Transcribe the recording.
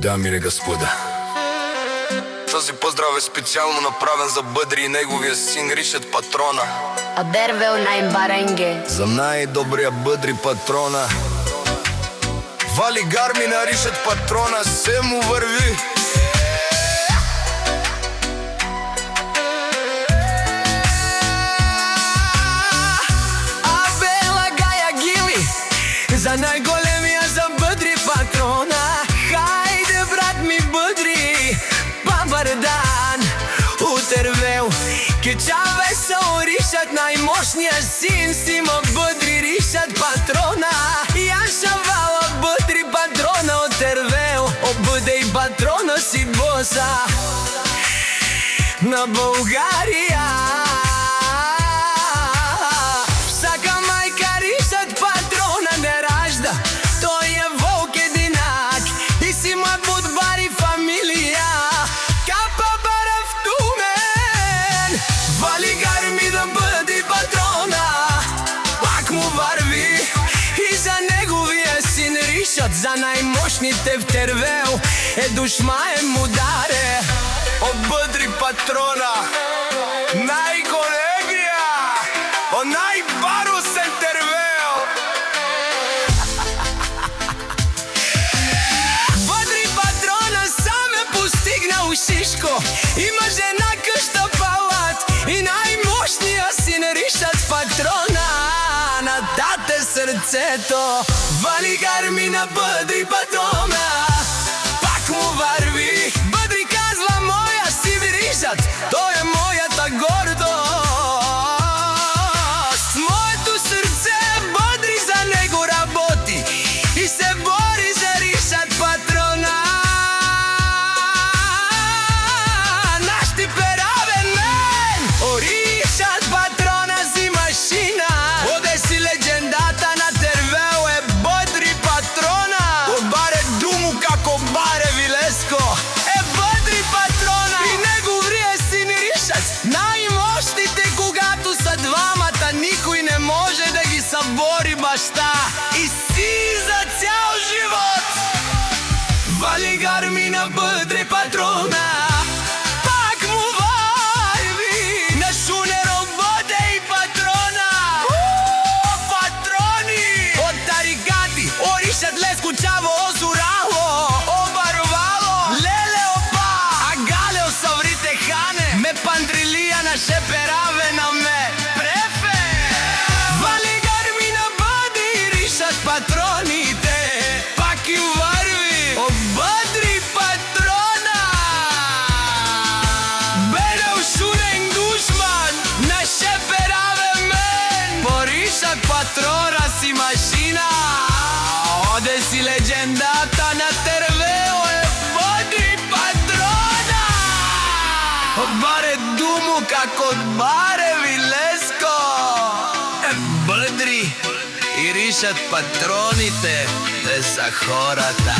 Дами и господа, този поздрав е специално направен за Бъдри и неговия син Ришат Патрона. Одервел најбаренге За најдобрия Бъдри Патрона. Вали гарми на Ришат Патрона, се му върви. Абела Гаја Гили, за најголемија за Бъдри Патрона. Хајде брат ми Бъдри, бабар дан утервел. Кечаве со Ришат, најмошниот син Сима Бъдри Ришат Патрона. Јаша вала Бъдри Патрона утервел. Обудеј Патрона си боса на Българија. Всака мајка Ришат Патрона не ражда, тој е волк единак и си имат будбари фамилија. Капа барав тумен, вали гарми да Бъдри Патрона. Пак му върви и за неговия син Ришат, за најмошните втервел е душмаен му даре. О Бъдри Патрона, најголемија, о најбарусен тервел. Бъдри Патрона сам е постигнал Шишко. Има жена къща палат и најмошниот син Ришат Патрона на дате срцето. Вали гарми на Бъдри Патрона, пак му върви. Бъдри казва моја си Ришат, тој е мојата гордост. Моето срце Бъдри за него работи и се бори за Ришат Патрона. Нашти перавен мен, о Ришат Патрона си машина. Оде си легендата на тервел е Бъдри Патрона. Од баре думу како баре Вилеско е Бъдри Патрона и неговиот син Ришат. Најмошните когато са двамата, никој не може да ги събори баща и си за цял живот. Вали гарми на Бъдри Патрона, пак му върви. На шунеров Бъдри Патрона. Патрони од тарикати, о Ришат Леско Чаво, о Сурало, о Барвало, леле опа, а гале о Саврите Хане, ме пандрилија на шепераве на ме префе. Вали гарми на Бъдри Ришат Патроните, пак им върви. О Бъдри Патрона, бенел шунен душман на шепераве мен. По Ришат Патрона си машина. Оде си легендата на тервел е Бъдри Патрона. Од баре думу како од баре Вилеско е Бъдри и Ришат Патроните, те са хората.